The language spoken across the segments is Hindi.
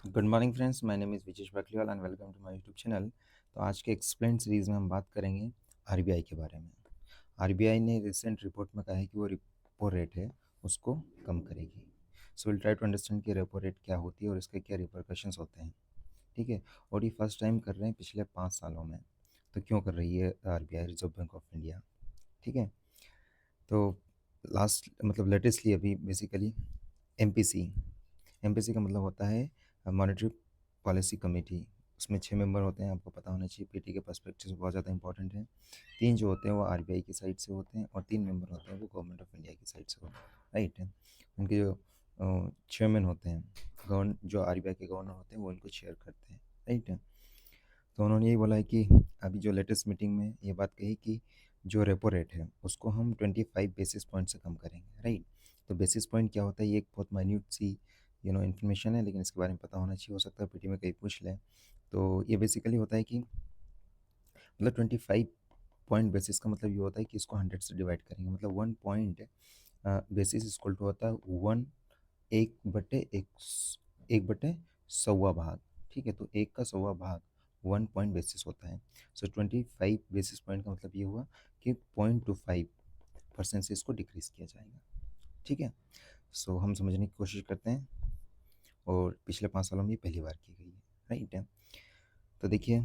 Good morning friends, my name is Vijesh Bakliwal and welcome to my YouTube channel. तो आज के एक्सप्लेन सीरीज़ में हम बात करेंगे आरबीआई के बारे में। आरबीआई ने रिसेंट रिपोर्ट में कहा है कि वो रेपो रेट है उसको कम करेगी। So will try to understand कि रेपो रेट क्या होती है और इसके क्या रिपरकशंस होते हैं। ठीक है, और ये फर्स्ट टाइम कर रहे हैं पिछले 5 सालों में। तो क्यों कर रही है RBI, reserve bank of India? ठीक है, तो लास्ट मतलब लेटेस्टली अभी बेसिकली एमपीसी एमपीसी का मतलब होता है मॉनेटरी पॉलिसी कमेटी। उसमें 6 मेंबर होते हैं, आपको पता होना चाहिए। पीटी के पर्सपेक्टिव से बहुत ज़्यादा इंपॉर्टेंट है। 3 जो होते हैं वो आरबीआई की साइड से होते हैं और 3 मेंबर होते हैं वो गवर्नमेंट ऑफ इंडिया की साइड से होते हैं, राइट है। उनके जो चेयरमैन होते हैं, गवर्न जो आरबीआई के गवर्नर होते हैं वो उनको चेयर करते हैं, राइट है। तो उन्होंने यही बोला है कि अभी जो लेटेस्ट मीटिंग में ये बात कही कि जो रेपो रेट है उसको हम 25 बेसिस पॉइंट से कम करेंगे, राइट। तो बेसिस पॉइंट क्या होता है, ये एक बहुत माइन्यूट सी इन्फॉर्मेशन है, लेकिन इसके बारे में पता होना चाहिए। हो सकता है पीटी में कहीं पूछ लें। तो ये बेसिकली होता है कि मतलब 25 पॉइंट बेसिस का मतलब ये होता है कि इसको 100 से डिवाइड करेंगे। मतलब 1 पॉइंट बेसिस इक्वल टू होता है 1/1/100 भाग। ठीक है, तो 1 का 100 भाग 1 पॉइंट बेसिस होता है। सो 25 बेसिस पॉइंट का मतलब ये हुआ कि 0.25% से इसको डिक्रीज किया जाएगा। ठीक है, सो हम समझने की कोशिश करते हैं। और पिछले 5 सालों में ये पहली बार की गई है, राइट है। तो देखिए,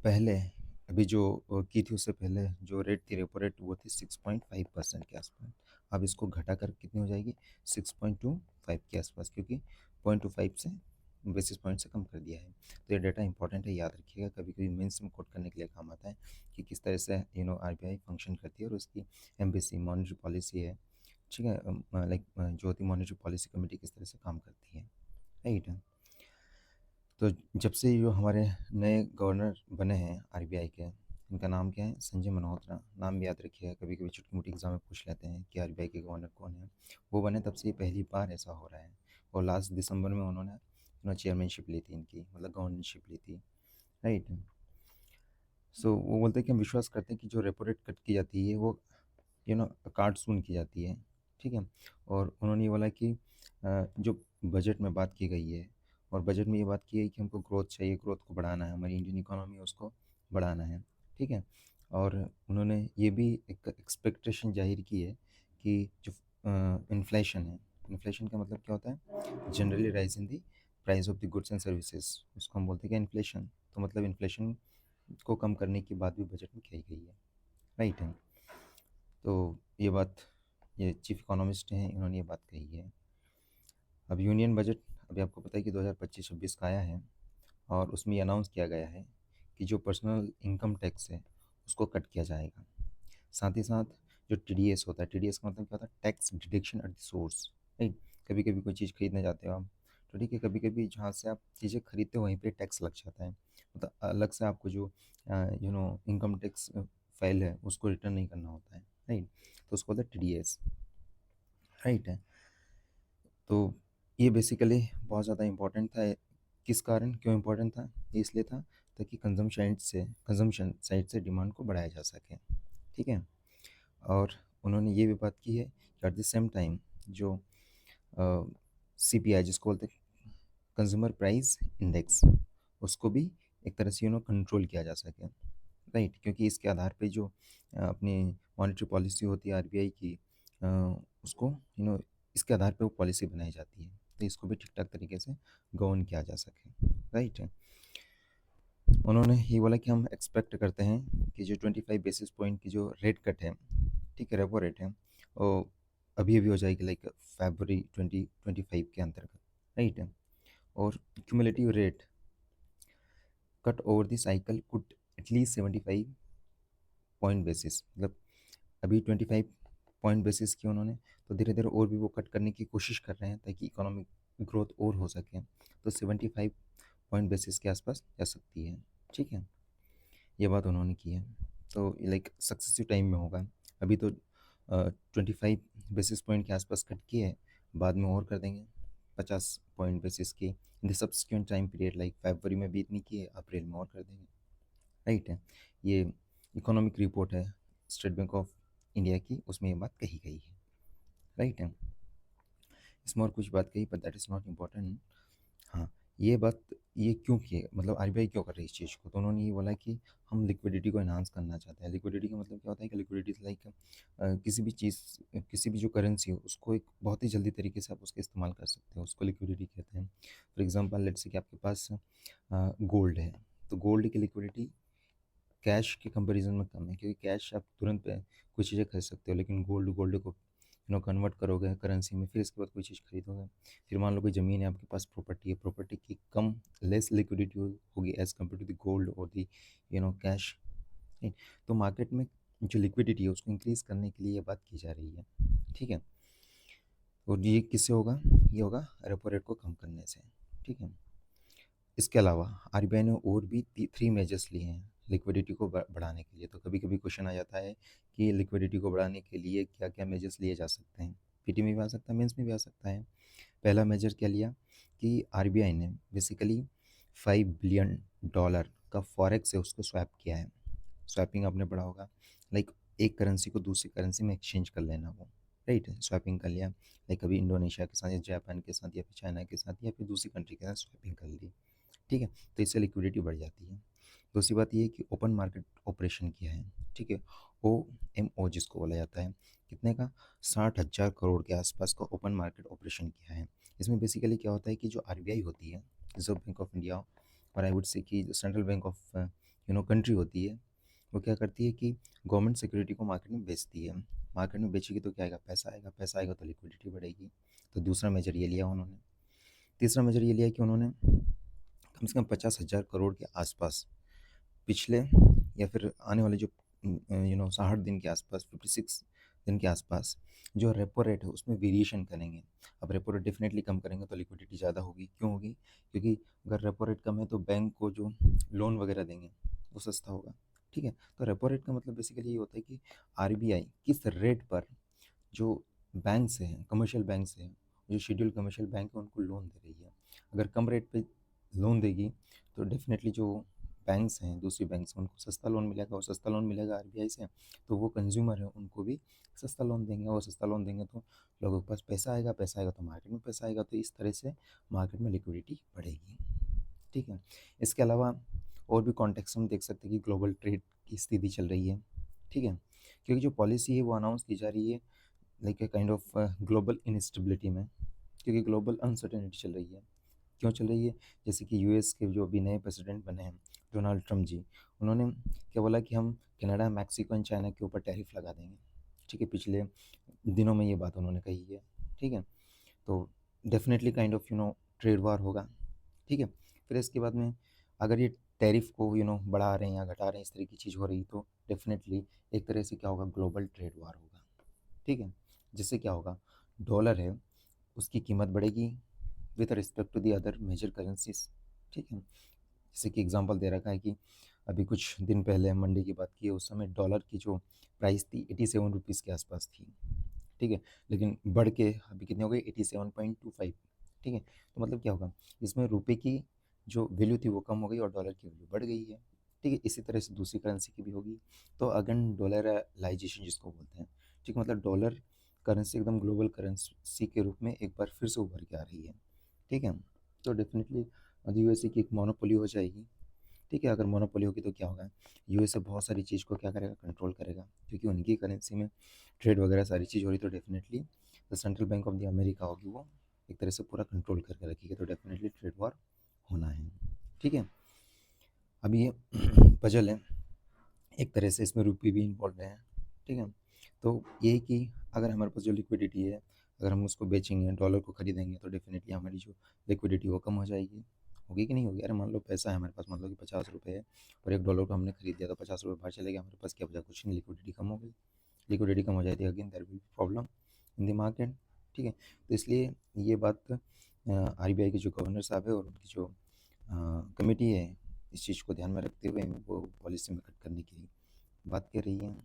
पहले अभी जो की थी उससे पहले जो रेट थी, रेपो रेट, वो थी 6.5% के आसपास। अब इसको घटा कर कितनी हो जाएगी, 6.25 के आसपास, क्योंकि 0.25 से बेसिस पॉइंट से कम कर दिया है। तो ये डाटा इंपॉर्टेंट है, याद रखिएगा। कभी कभी मेंस में कोट करने के लिए काम आता है कि किस तरह से आरबीआई फंक्शन करती है और उसकी एमबीसी मॉनेटरी पॉलिसी है। ठीक है, लाइक जो होती मॉनेटरी पॉलिसी कमेटी किस तरह से काम करती है, राइट है। तो जब से जो हमारे नए गवर्नर बने हैं आरबीआई के, इनका नाम क्या है, संजय मल्होत्रा। नाम भी याद रखिएगा, कभी कभी छोटी मोटी एग्जाम में पूछ लेते हैं कि आरबीआई के गवर्नर कौन है। वो बने तब से ये पहली बार ऐसा हो रहा है। और लास्ट दिसंबर में उन्होंने चेयरमैनशिप ली थी इनकी, मतलब गवर्नरशिप ली थी, राइट। सो वो बोलते हैं कि हम विश्वास करते हैं कि जो रेपो रेट कट की जाती है वो कार्ड सून की जाती है। ठीक है, और उन्होंने ये बोला कि जो बजट में बात की गई है, और बजट में ये बात की है कि हमको ग्रोथ चाहिए, ग्रोथ को बढ़ाना है, हमारी इंडियन इकोनॉमी है उसको बढ़ाना है। ठीक है, और उन्होंने ये भी एक एक्सपेक्टेशन जाहिर की है कि जो इन्फ्लेशन है, इन्फ्लेशन का मतलब क्या होता है, generally rise in the price of the goods and services, उसको हम बोलते हैं क्या, इन्फ्लेशन। तो मतलब इन्फ्लेशन को कम करने की बात भी बजट में कही गई है, राइट है। तो ये बात, ये चीफ इकोनॉमिस्ट हैं, इन्होंने ये बात कही है। अब यूनियन बजट अभी आपको पता है कि 2025-26 का आया है, और उसमें ये अनाउंस किया गया है कि जो पर्सनल इनकम टैक्स है उसको कट किया जाएगा। साथ ही साथ जो टीडीएस होता है, टीडीएस का मतलब क्या होता है, tax deduction at the source, right. कभी कभी कोई चीज़ खरीदने जाते हो आप, तो ठीक है, कभी कभी जहाँ से आप चीज़ें खरीदते हो वहीं पे टैक्स लग जाता है। मतलब अलग से आपको जो इनकम टैक्स फाइल है उसको रिटर्न नहीं करना होता है, राइट। तो उसको बोलते हैं टीडीएस, राइट है। तो ये बेसिकली बहुत ज़्यादा इम्पोर्टेंट था। किस कारण, क्यों इम्पोर्टेंट था, ये इसलिए था ताकि कंजम्पशन साइड से डिमांड को बढ़ाया जा सके। ठीक है, और उन्होंने ये भी बात की है कि एट द सेम टाइम जो सीपीआई जिसको बोलते हैं कंज्यूमर प्राइस इंडेक्स, उसको भी एक तरह से कंट्रोल किया जा सके, राइट। क्योंकि इसके आधार पे जो अपनी मॉनेटरी पॉलिसी होती है आरबीआई की, अ, उसको इसके आधार पे वो पॉलिसी बनाई जाती है, तो इसको भी ठीक ठाक तरीके से गवर्न किया जा सके, राइट है। उन्होंने ये बोला कि हम एक्सपेक्ट करते हैं कि जो 25 बेसिस पॉइंट की जो रेट कट है, ठीक है, रेपो रेट है, वो अभी अभी हो जाएगी लाइक फरवरी 2025 के अंतर्गत, राइट है। और cumulative rate cut over the cycle could at least 75 point basis, मतलब अभी 25 पॉइंट बेसिस की उन्होंने, तो धीरे धीरे और भी वो कट करने की कोशिश कर रहे हैं ताकि इकोनॉमिक ग्रोथ और हो सके। तो 75 पॉइंट बेसिस के आसपास जा सकती है, ठीक है, ये बात उन्होंने की है। तो लाइक सक्सेसिव टाइम में होगा। अभी तो 25 बेसिस पॉइंट के आसपास कट की है, बाद में और कर देंगे 50 पॉइंट बेसिस की in the subsequent time period, like फरवरी में भी इतनी की है, अप्रैल में और कर देंगे, राइट है। ये इकोनॉमिक रिपोर्ट है स्टेट बैंक ऑफ इंडिया की, उसमें ये बात कही गई है, राइट है। इसमें और कुछ बात कही, but that is not important. हाँ, ये क्यों किए, मतलब आरबीआई क्यों कर रही है इस चीज़ को? तो उन्होंने ये बोला कि हम लिक्विडिटी को एनहांस करना चाहते हैं। लिक्विडिटी का मतलब क्या होता है कि लिक्विडिटी इज़ लाइक किसी भी चीज़, किसी भी जो करेंसी हो उसको एक बहुत ही जल्दी तरीके से आप उसका इस्तेमाल कर सकते हो, उसको लिक्विडिटी कहते हैं। फॉर एग्ज़ाम्पल लेट्स से कि आपके पास गोल्ड है, तो गोल्ड की लिक्विडिटी कैश के कंपैरिजन में कम है, क्योंकि कैश आप तुरंत कोई चीज़ें खरीद सकते हो, लेकिन गोल्ड को कन्वर्ट करोगे करेंसी में, फिर इसके बाद कोई चीज़ खरीदोगे। फिर मान लो कोई ज़मीन है आपके पास, प्रॉपर्टी है, प्रॉपर्टी की कम लेस लिक्विडिटी होगी as compare to the gold और द कैश, राइट। तो मार्केट में जो लिक्विडिटी है उसको इंक्रीज़ करने के लिए ये बात की जा रही है, ठीक है। और ये किससे होगा? ये होगा रेपो रेट को कम करने से, ठीक है। इसके अलावा आरबीआई ने और भी 3 मेजर्स लिए हैं लिक्विडिटी को बढ़ाने के लिए। तो कभी-कभी क्वेश्चन आ जाता है कि लिक्विडिटी को बढ़ाने के लिए क्या-क्या मेजर्स लिए जा सकते हैं? पीटी में भी आ सकता है, मेंस में भी आ सकता है। पहला मेजर क्या लिया कि आरबीआई ने बेसिकली $5 बिलियन का फॉरेक्स है उसको स्वैप किया है। स्वैपिंग आपने पढ़ा होगा, लाइक एक करेंसी को दूसरी करेंसी में एक्सचेंज कर लेना वो, राइट। स्वैपिंग कर लिया, लाइक अभी इंडोनेशिया के साथ या जापान के साथ या फिर चाइना के साथ या फिर दूसरी कंट्री के साथ स्वैपिंग कर ली, ठीक है। तो इससे लिक्विडिटी बढ़ जाती है। दूसरी बात ये है कि ओपन मार्केट ऑपरेशन किया है, ठीक है। OMO जिसको बोला जाता है, कितने का? 60,000 करोड़ के आसपास का ओपन मार्केट ऑपरेशन किया है। इसमें बेसिकली क्या होता है कि जो आरबीआई होती है, रिजर्व बैंक ऑफ इंडिया, और आई वुड से कि जो सेंट्रल बैंक ऑफ कंट्री होती है, वो क्या करती है कि गवर्नमेंट सिक्योरिटी को मार्केट में बेचती है। मार्केट में बेचेगी तो क्या आएगा? पैसा आएगा, पैसा आएगा तो लिक्विडिटी बढ़ेगी। तो दूसरा मेजर ये लिया उन्होंने। तीसरा मेजर ये लिया कि उन्होंने कम से कम 50,000 करोड़ के आसपास पिछले या फिर आने वाले जो 60 दिन के आसपास, 56 दिन के आसपास जो रेपो रेट है उसमें वेरिएशन करेंगे। अब रेपो रेट डेफिनेटली कम करेंगे तो लिक्विडिटी ज़्यादा होगी। क्यों होगी? क्योंकि अगर रेपो रेट कम है तो बैंक को जो लोन वगैरह देंगे वो सस्ता होगा, ठीक है। तो रेपो रेट का मतलब बेसिकली ये होता है कि आरबीआई किस रेट पर जो बैंक्स हैं, कमर्शियल बैंक्स हैं, जो शेड्यूल कमर्शियल बैंक है उनको लोन दे रही है। अगर कम रेट पे लोन देगी तो डेफिनेटली जो बैंक्स हैं, दूसरी बैंक्स हैं, उनको सस्ता लोन मिलेगा, और सस्ता लोन मिलेगा आरबीआई से, तो वो कंज्यूमर है उनको भी सस्ता लोन देंगे, और सस्ता लोन देंगे तो लोगों के पास पैसा आएगा, पैसा आएगा तो मार्केट में पैसा आएगा, तो इस तरह से मार्केट में लिक्विडिटी बढ़ेगी, ठीक है। इसके अलावा और भी कॉन्टेक्स्ट हम देख सकते हैं कि ग्लोबल ट्रेड की स्थिति चल रही है, ठीक है। क्योंकि जो पॉलिसी है वो अनाउंस की जा रही है like a kind of global instability में, क्योंकि ग्लोबल अनसर्टेनिटी चल रही है। क्यों चल रही है? जैसे कि यूएस के जो अभी नए प्रेसिडेंट बने हैं, डोनाल्ड ट्रम्प जी, उन्होंने क्या बोला कि हम कनाडा, मैक्सिको एंड चाइना के ऊपर टैरिफ लगा देंगे, ठीक है। पिछले दिनों में ये बात उन्होंने कही है, ठीक है। तो definitely kind of trade war होगा, ठीक है। फिर इसके बाद में अगर ये टैरिफ को बढ़ा रहे हैं या घटा रहे हैं, इस तरह की चीज़ हो रही, तो डेफिनेटली एक तरह से क्या होगा? ग्लोबल ट्रेड वार होगा, ठीक है। जिससे क्या होगा? डॉलर है उसकी कीमत बढ़ेगी with respect to the other major currencies, ठीक है। जैसे कि एग्जांपल दे रखा है कि अभी कुछ दिन पहले मंडे की बात की है, उस समय डॉलर की जो प्राइस थी 87 रुपीज़ के आसपास थी, ठीक है। लेकिन बढ़ के अभी कितनी हो गई? 87.25, ठीक है। तो मतलब क्या होगा? इसमें रुपए की जो वैल्यू थी वो कम हो गई और डॉलर की वैल्यू बढ़ गई है, ठीक है। इसी तरह से दूसरी करेंसी की भी होगी। तो अगेन डॉलराइजेशन जिसको बोलते हैं, ठीक है, मतलब डॉलर करेंसी एकदम ग्लोबल करेंसी के रूप में एक बार फिर से उभर के आ रही है, ठीक है। तो डेफिनेटली यूएसए की एक मोनोपोली हो जाएगी, ठीक है। अगर मोनोपोली होगी तो क्या होगा? यूएसए बहुत सारी चीज़ को क्या करेगा? कंट्रोल करेगा, क्योंकि उनकी करेंसी में ट्रेड वगैरह सारी चीज़ हो रही, तो definitely the central bank of the America होगी, वो एक तरह से पूरा कंट्रोल करके रखेगी, तो डेफिनेटली ट्रेड वॉर होना है, ठीक है। अब ये पजल है, एक तरह से इसमें रुपये भी इन्वॉल्व है, ठीक है। तो ये है कि अगर हमारे पास जो लिक्विडिटी है, अगर हम उसको बेचेंगे, डॉलर को खरीदेंगे, तो डेफिनेटली हमारी जो लिक्विडिटी वो कम हो जाएगी। होगी कि नहीं होगी? अरे मान लो पैसा है हमारे पास, मान लो कि 50 रुपये है और $1 को हमने खरीद दिया, तो 50 रुपये बाहर चले गए, हमारे पास क्या बचा? कुछ नहीं, लिक्विडिटी कम हो गई। लिक्विडिटी कम हो जाती है, again there will be problem in the market, ठीक है। तो इसलिए ये बात आरबीआई के जो गवर्नर साहब है और उनकी जो कमेटी है, इस चीज़ को ध्यान में रखते हुए वो पॉलिसी में कट करने की बात कर रही है,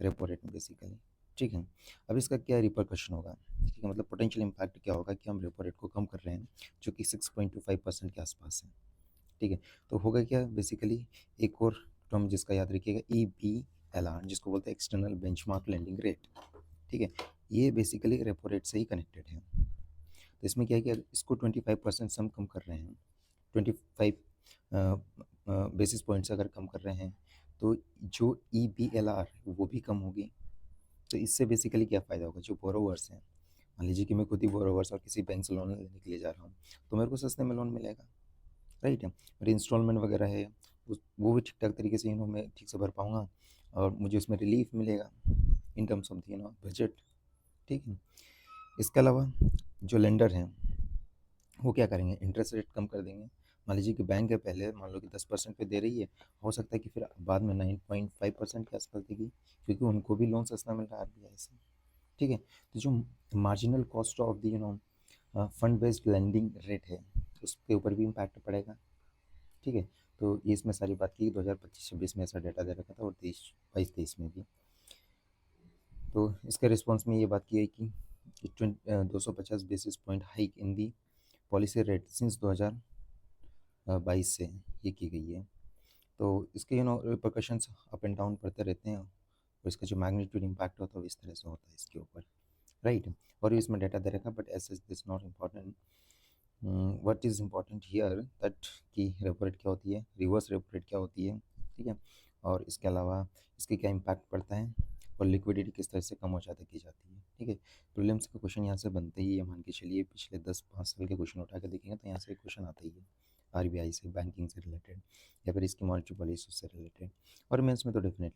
रेपो रेट में बेसिकली, ठीक है। अब इसका क्या रिपरकशन होगा, ठीक है, मतलब पोटेंशियल इम्पैक्ट क्या होगा कि हम रेपो रेट को कम कर रहे हैं, जो कि 6.25% के आसपास है, ठीक है। तो होगा क्या बेसिकली? एक और टर्म जिसका याद रखिएगा, EBLR, जिसको बोलते हैं एक्सटर्नल बेंचमार्क लेंडिंग रेट, ठीक है। ये बेसिकली रेपो रेट से ही कनेक्टेड है। तो इसमें क्या है कि अगर इसको 25% से हम कम कर रहे हैं, 25 बेसिस पॉइंट्स अगर कम कर रहे हैं, तो जो EBLR वो भी कम होगी। तो इससे बेसिकली क्या फ़ायदा होगा, जो बोरोवर्स हैं, मान लीजिए कि मैं खुद ही बोरोवर्स और किसी बैंक से लोन लेने के लिए जा रहा हूँ, तो मेरे को सस्ते में लोन मिलेगा, राइट है। मेरी इंस्टॉलमेंट वगैरह है वो भी ठीक ठाक तरीके से मैं ठीक से भर पाऊँगा, और मुझे उसमें रिलीफ मिलेगा इन टर्म्स ऑफ बजट, ठीक है। इसके अलावा जो लेंडर हैं वो क्या करेंगे, इंटरेस्ट रेट कम कर देंगे। मान लीजिए कि बैंक है, पहले मान लो कि 10% पे दे रही है, हो सकता है कि फिर बाद में 9.5% के आसपास देगी, क्योंकि उनको भी लोन सस्ता मिल रहा है RBI से, ठीक है। तो जो marginal cost of the fund based lending rate है, उसके ऊपर भी इम्पैक्ट पड़ेगा, ठीक है। तो ये इसमें सारी बात की 2025-26 में ऐसा डाटा दे रखा था, और 22-23 में भी। तो इसके रिस्पॉन्स में ये बात की है कि 250 basis point hike in the policy rate since 2022 से ये की गई है। तो इसके रिपरकशंस अप एंड डाउन पड़ते रहते हैं, और इसका जो मैग्नीट्यूड इम्पैक्ट होता है वो इस तरह से होता है इसके ऊपर, राइट। और इसमें डाटा दे रखा, but as this not important. What is important here that कि रेपो रेट क्या होती है, रिवर्स रेपो रेट क्या होती है, ठीक है। और इसके अलावा इसके क्या इम्पैक्ट पड़ता है, और लिक्विडिटी किस तरह से कम हो जाती की जाती है, ठीक है। प्रीलिम्स का क्वेश्चन यहाँ से बनते ही है, मान के चलिए पिछले 10-5 साल के क्वेश्चन उठा के देखेंगे तो यहाँ से एक क्वेश्चन आता ही है, RBI से, बैंकिंग से रिलेटेड, या फिर इसकी मॉनेटरी पॉलिसी से रिलेटेड, और मेंस में तो डेफिनेटली